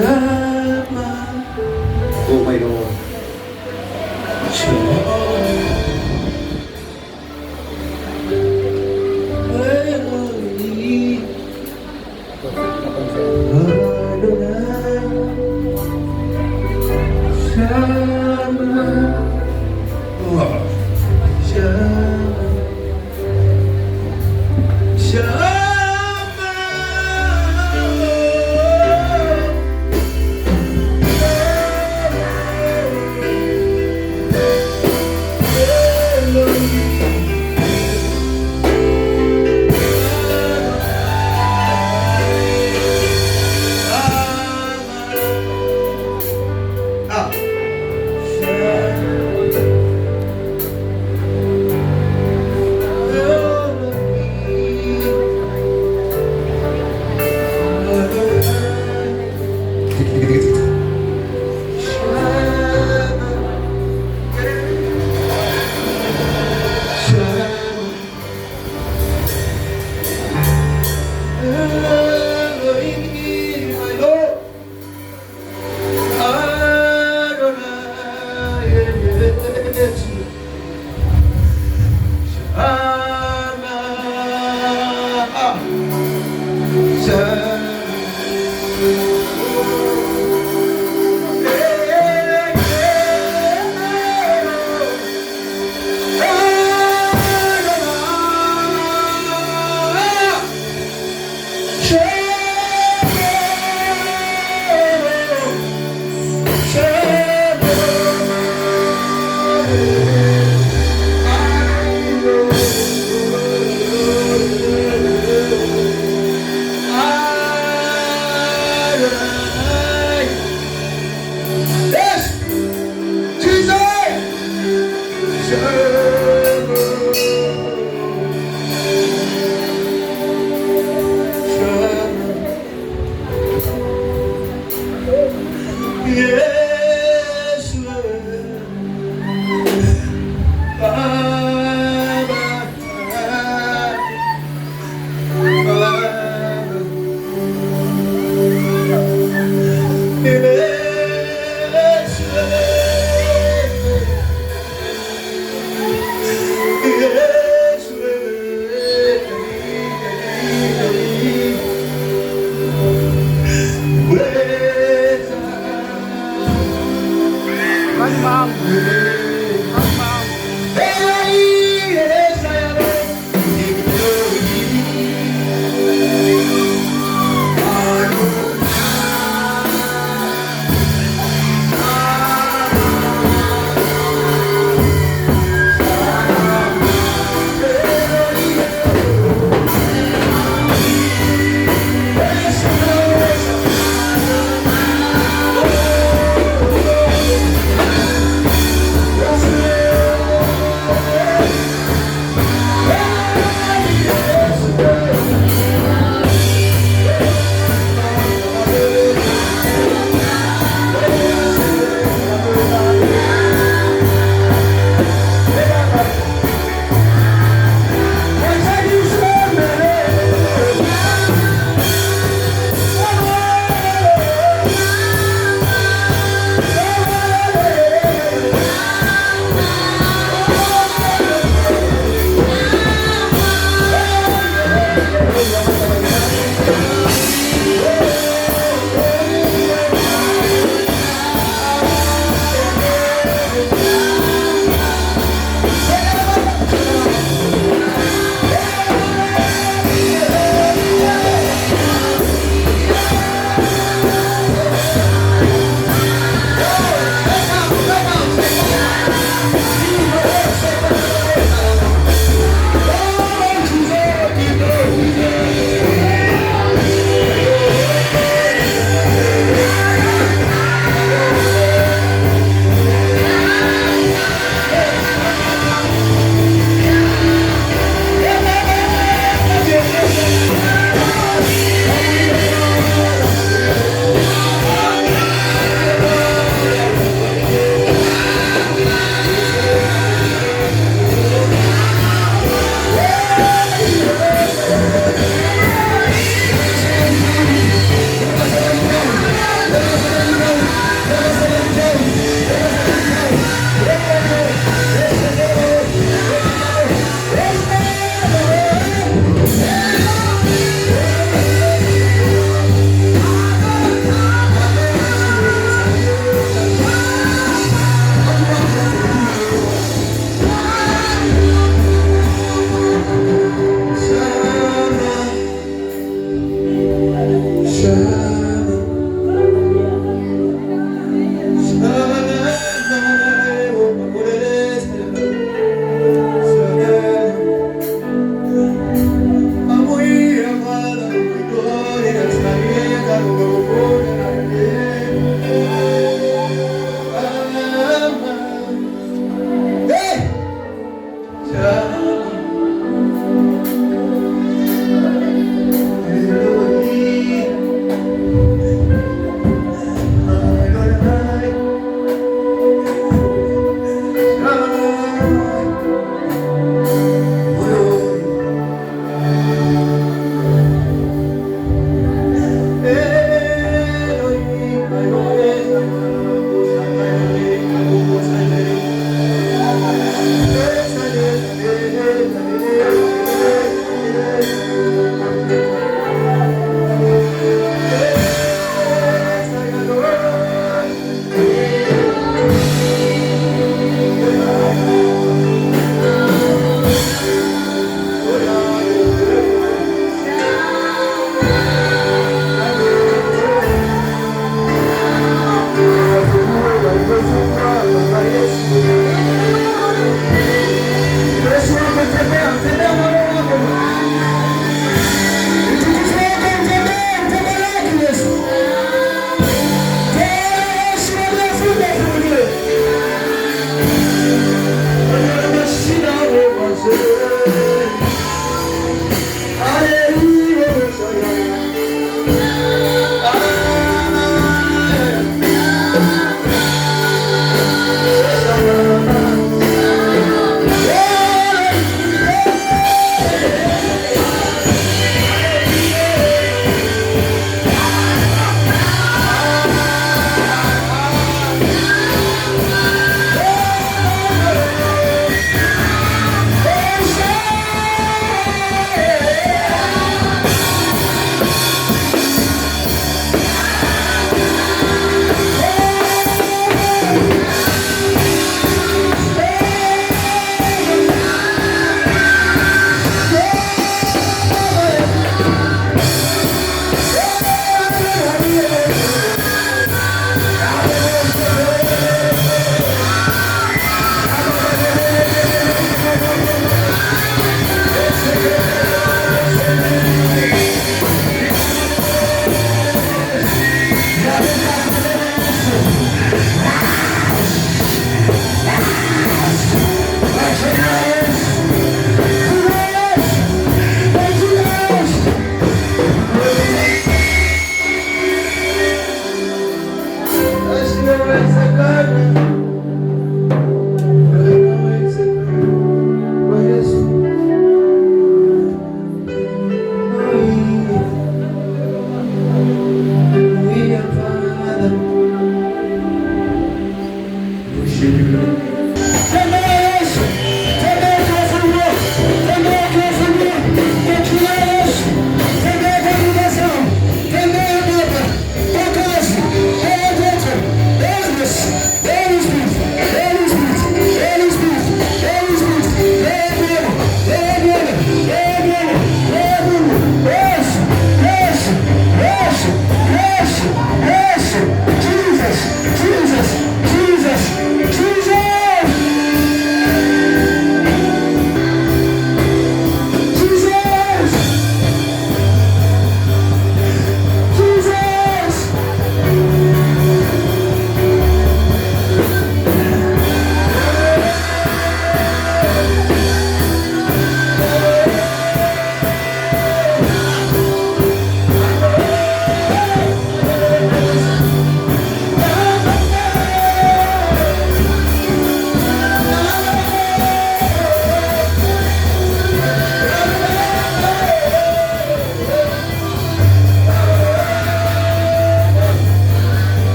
Sama. Oh my God.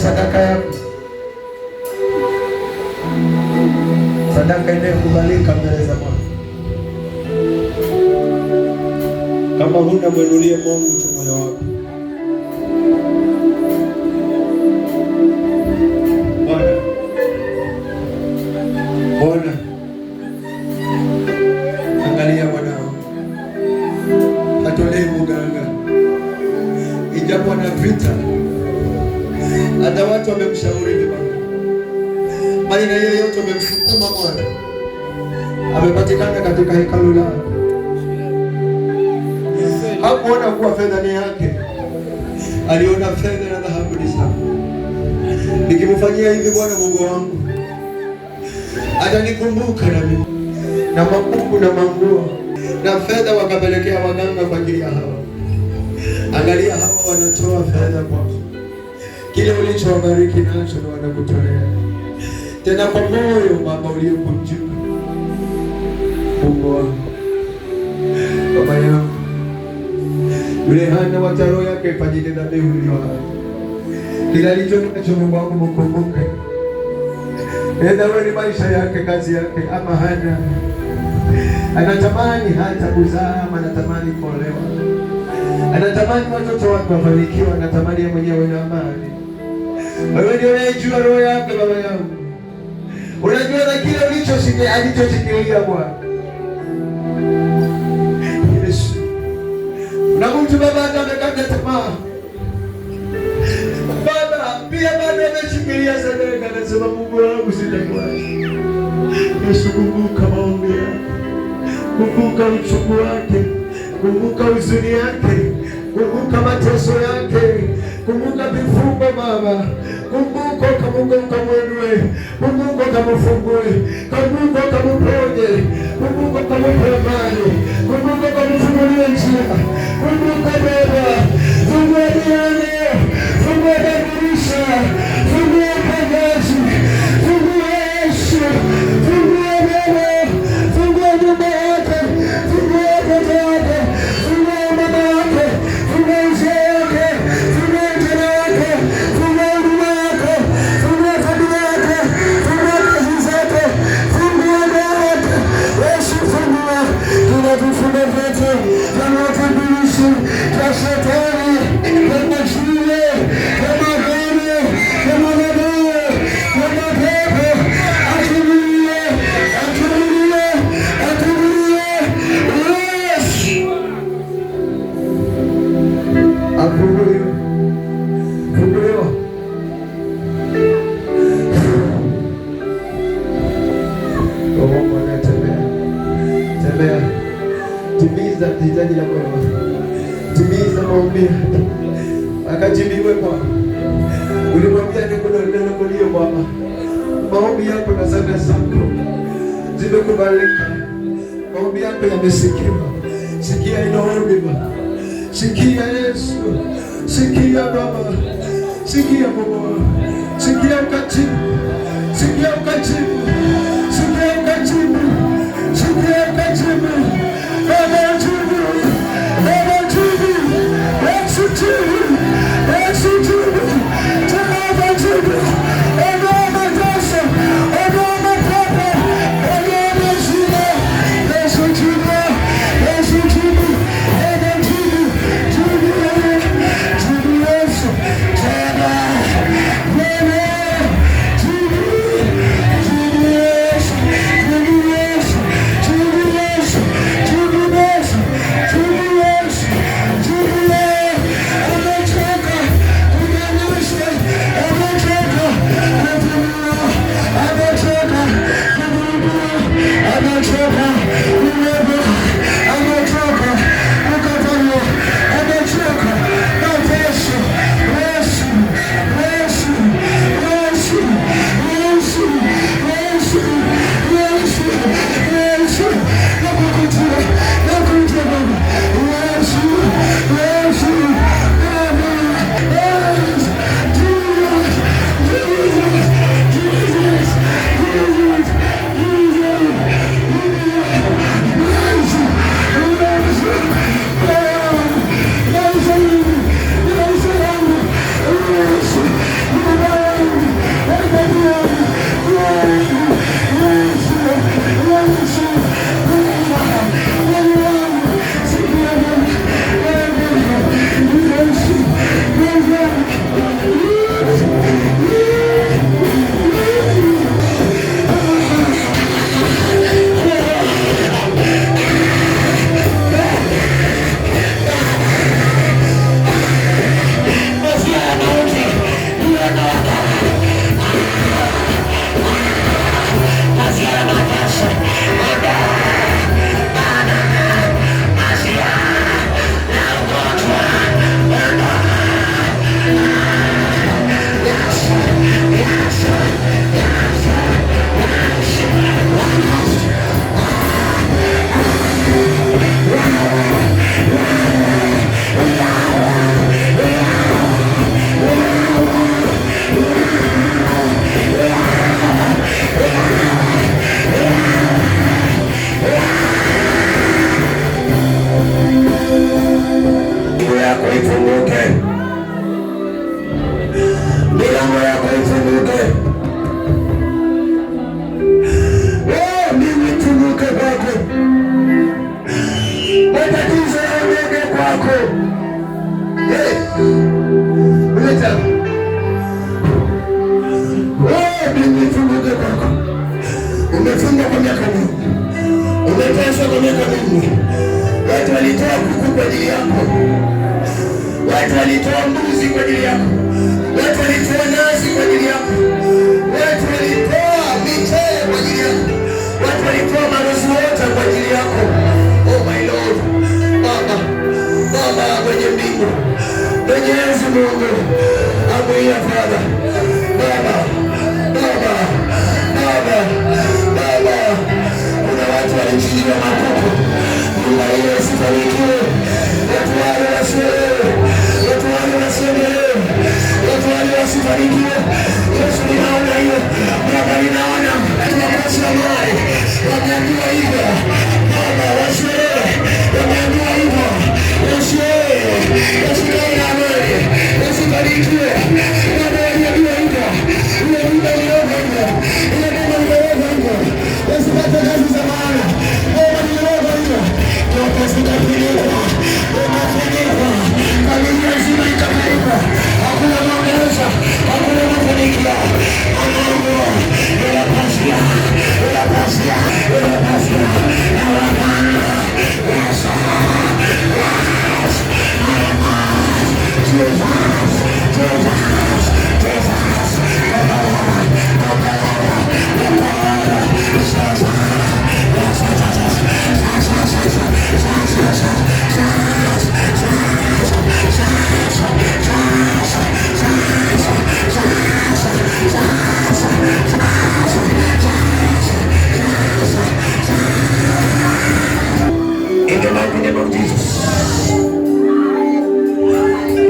sadaka yako, sadaka inayokubalika mbele za Bwana. Kama huna, mwinulie Mungu tu moyo wako. Bwana, angalia mwanao, hatolee muganga, ijapo anapita, hata watu wamemshauri vibaya, bali na yeye yote wamemsukuma. Bwana amepatikana katika hekalu lako, hakuona kuwa fedha ni yake, aliona fedha na dhahabu ni zangu. Nikimfanyia hivi Bwana Mungu wangu atanikumbuka na mimi, na makuku na manguo na fedha wakapelekea waganga kwa ajili ya hawa. Angalia, hawa wanatoa fedha kwako, kile ulichowabariki nacho na wanakutolea tena kwa moyo Baba uliokunjuka. Mungu wangu, Baba yangu, yule Hana wacha roho yake ifanyike dhabihu iliyo hai. Kila alichonacho Mungu wangu mkumbuke. Enda wewe, ni maisha yake, kazi yake. Ama Hana anatamani hata kuzaa, anatamani kuolewa, anatamani watoto wake wafanikiwe, anatamani yeye mwenyewe na amani. Wewe ndio unayejua roho yake Baba yangu, unajua na kile alichoshikilia Bwana Yesu. Na mtu Baba hata amekata tamaa Baba, pia bado ameshikilia sadaka, anasema Mungu wangu sitakuacha. Yesu, kumbuka maombi yake, kumbuka uchungu wake, kumbuka huzuni yake, kumbuka mateso yake, kumbuka vifungo Baba, kumbuka ukamwinue, kumbuka ukamfungue, kumbuka ukamponye, kumbuka ukampe amani, kumbuka ukamfungulie njia, kumbuka Baba, fungua diani, fungua dirisha, fungua pagazi, fungua Yesu, fungua Baba, fungua nyumba yake, fungua watoto wake, fungua mama yake, fungua uzee wake, fungua ujana wake, fungua huduma yake, fungua familia yake, fungua kazi zake, fungua ndoa yake. Yesu, fungua kila vifungo vyote vya matumishi vya shetani, vya majini, vya magari, vya manabii, vya mapepo. Atumilie, atumilie, atumilie. Yesu, afunguliwe, funguliwa. Roho Bwana, tembea, tembea, timiza hitaji la Bwana, timiza maombi yake, akajibiwe Bwana. Ulimwambia neno kulio Baba, maombi yako na sadaka zako zimekubalika, maombi yako yamesikiwa. Sikia ilo ombi Baba, sikia Yesu, sikia Baba, sikia Baba, sikia ukajibu, sikia ukajibu, sikia ukajibu, sikia ukajibu. Baba jibu, Baba jibu, Yesu jibu, Yesu jibu, Jehova jibu, ondoa mateso, ondoa mapepo, ondoa mazima. Yesu jibu, Yesu jibu, Baba jibu, jibu, jibu Yesu, Baba, Umefungwa kwa miaka mingi, umeteswa kwa miaka mingi. Watu walitoa kuku kwa ajili yako, watu walitoa mbuzi kwa ajili yako, watu walitoa nazi kwa ajili yako, watu walitoa michele kwa ajili yako, watu walitoa marozi wote kwa ajili yako. Oh my Lord, Baba, Baba kwenye mbingu, Mwenyezi Mungu, amwia Baba, Baba, Baba, Baba, Baba, kuna watu walichinjwa makuku, nyumba ile isifanikiwe, watu wale wasielewe, watu wale wasielewe, watu wale wasifanikiwe. Yesu, ninaona hiyo Baba, ninaona makosa ya mali wameambiwa hivyo Baba, wasielewe, wameambiwa hivyo wasielewe, wasikae na amani, wasifanikiwe. Baba, wameambiwa hivyo, ile nyumba iliyoko hivyo, ile nyumba iliyoko hivyo, wasipate kazi za maana. Baba, iliyoko hivyo, yote zitafunikwa, unafunikwa, familia nzima itafunikwa, hakuna maongeza, hakuna mafanikio. Mungu, unapasia, unapasia, unapasia, na wapana, yes, yes, Jesus, Jesus, Jesus, in the mighty name of Jesus.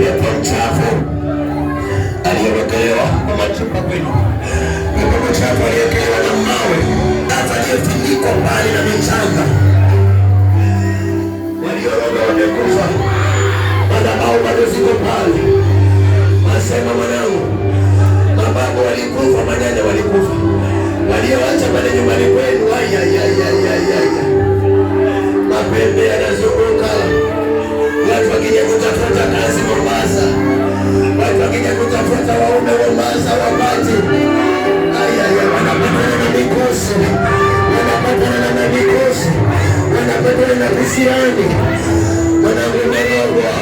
Pepo mchafu aliyewekelewa kwa machupa kwenu, pepo mchafu aliyewekelewa na mawe, hata aliyefunikwa mbali na michanga, walioroga wamekufa, madhabahu bado ziko pale. Nasema mwanangu, mababu walikufa, manyanya walikufa, walioacha pale nyumbani kwenu, mapembe yanazunguka, watu wakija kutafuta kazi Mombasa, watu wakija kutafuta waume Mombasa wapati, wanapatana na mikosi, wanapatana na mikosi, wanapatana na visiani. Mwanangu, umerogwa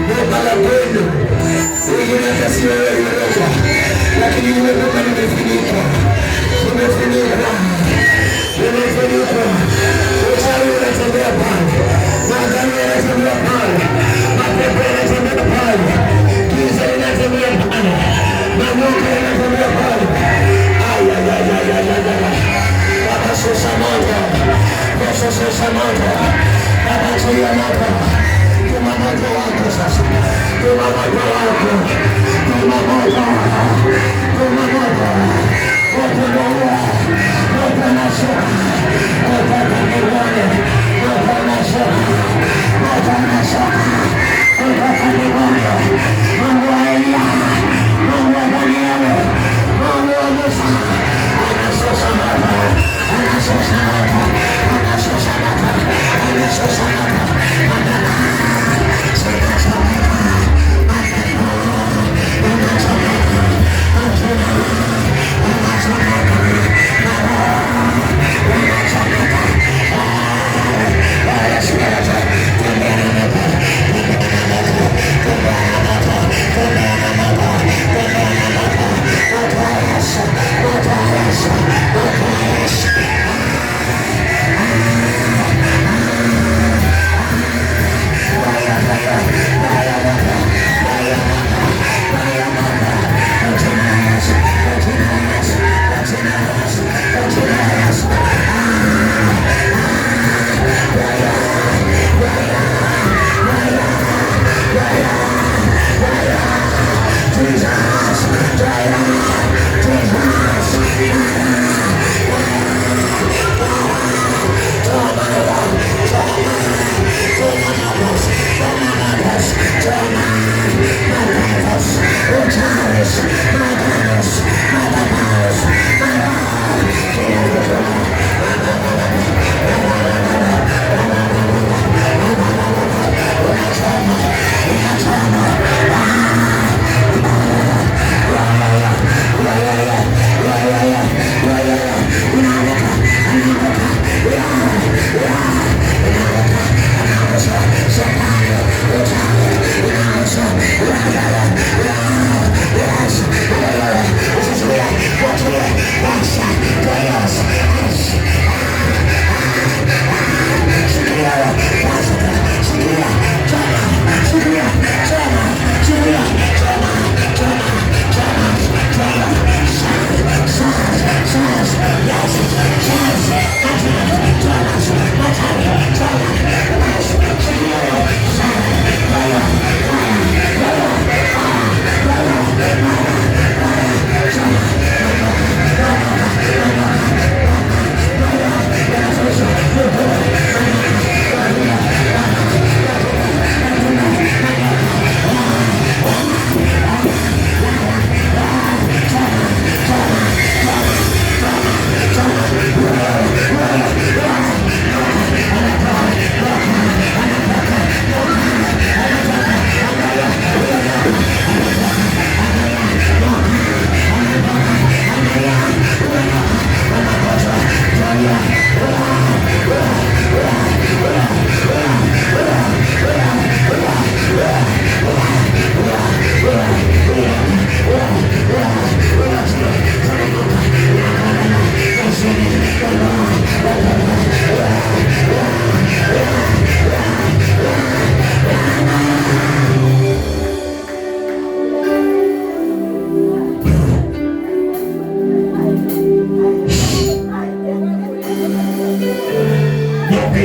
Mombala kwenu, wengine hata si wewe umerogwa, lakini wewe Mungu limefunikwa, umefunikwa, umefunikwa. Uchawi unatembea pale, magari yanatembea pale, mapepo yanatembea pale, giza linatembea pale, mamoka yanatembea pale. Baba, shusha moto, shusha moto, Baba, tia moto, tuma moto wako sasa, tuma moto wako, tuma moto, tuma moto, moto ndoa, moto nashuka, moto kanibone, moto nashuka, moto nashuka, moto kanibone, Mungu wa Elia, Mungu wa Danieli, Mungu wa Musa, anashusha moto, anashusha moto, anashusha moto, anashusha moto,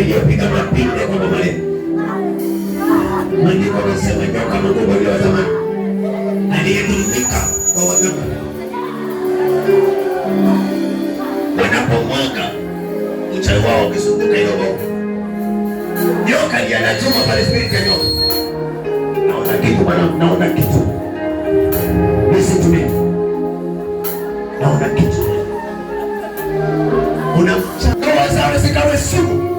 iliyopiga mapinde kwa mama yetu. Maandiko yanasema nyoka mkubwa yule wa zamani aliyetumika kwa waganga, wanapomwaga uchawi wao ukizunguka hilo boma, nyoka ndiye anachoma pale. Spiriti ya nyoka, naona kitu bwana, naona kitu. Listen to me, naona kitu. Ndoa zao zikawe sumu,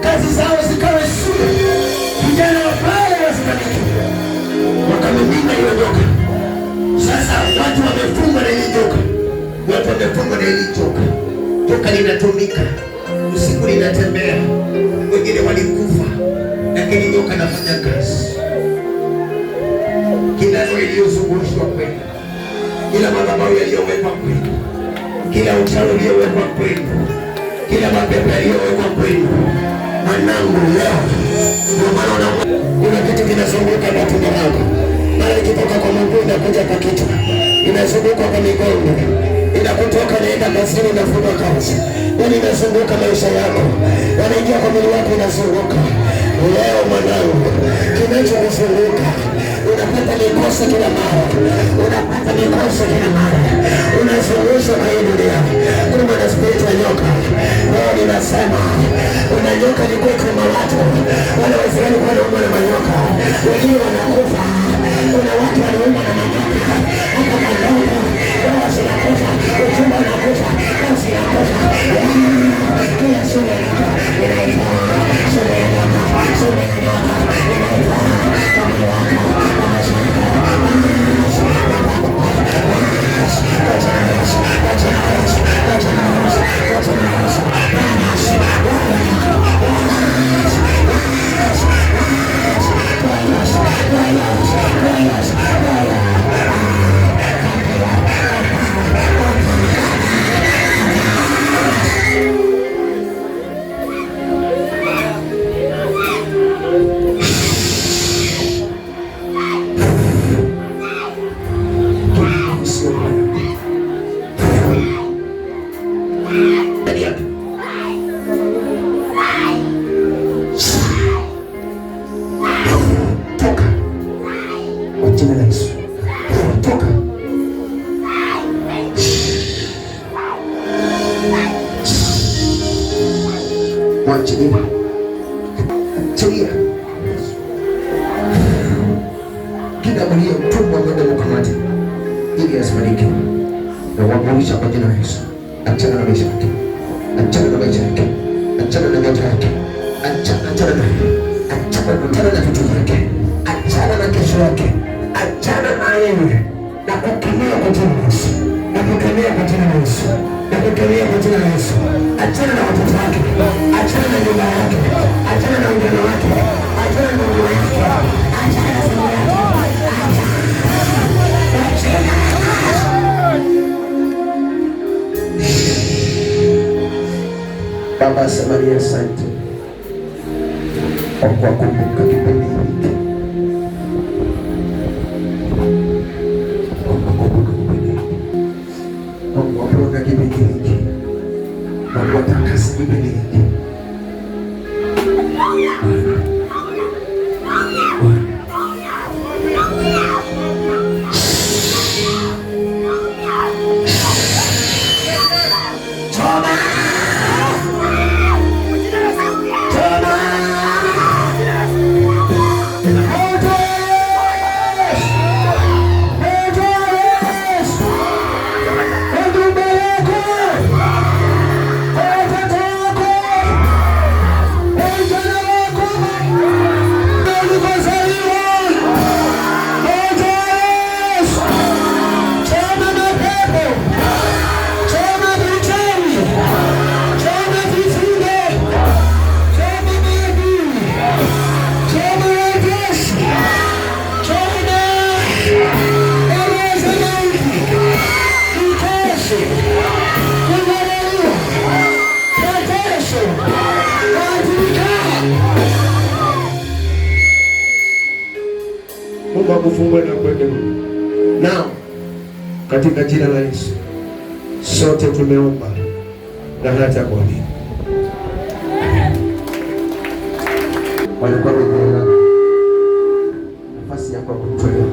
kazi zao zikawe sumu, vijana wabaya wasifanikiwe, wakamimina hiyo nyoka. Sasa watu wamefungwa na hili nyoka, watu wamefungwa na hili nyoka. Nyoka linatumika usiku, linatembea, wengine walikufa, lakini nyoka nafanya kazi. Kila roho iliyozungushwa kwenu, kila madhabahu yaliyowekwa kwenu, kila uchawi uliowekwa kwenu, kila mapepo yaliyowekwa kwenu, mwanangu, leo ndio maana kuna kitu kinazunguka kwa tumbo lako. Mara ikitoka kwa Mungu inakuja kwa kichwa, inazunguka kwa migongo, inakutoka naenda kazini, inafunga kazi, yani inazunguka maisha yako, wanaingia kwa mwili wako, inazunguka. Leo mwanangu, kinachokuzunguka, unapata mikosi kila mara, unapata mikosi kila mara, unazungushwa kwa hii dunia. Kuna mwana spiriti wa nyoka. Leo ninasema una nyoka likuwa kama watu wale Waisraeli kwa naumwa na manyoka, wengine wanakufa. Kuna watu wanaumwa na manyoka, hata manyoka wao zinakufa, uchumba unakufa, kazi inakufa. Kila sumu ya nyoka inaitwa sumu ya nyoka, sumu ya nyoka inaitwa kama wako kila mwenye utumwa mwende mkamati ili asifariki, na wamuisha kwa jina la Yesu. Achana na maisha yake, achana na maisha yake, achana na maisha yake, achana na vitu vyake, achana na kesho yake, achana na yeye, na kukemea kwa jina la Yesu, na kukemea kwa jina la Yesu, na kukemea kwa jina la Yesu. Achana na watoto wake, achana na nyumba yake, achana na ujana wake, achana na ndoa yake, achana na familia yake. Baba Samaria, asante kwa kukumbuka kipindi hiki. Mungu waponya kipindi hiki. Mungu watakasa kipindi hiki. Mungu akufungue na kuweke huru. Nao katika jina la Yesu sote tumeomba na hata kuamini. Walikuwa wenye nafasi ya kwa kutolea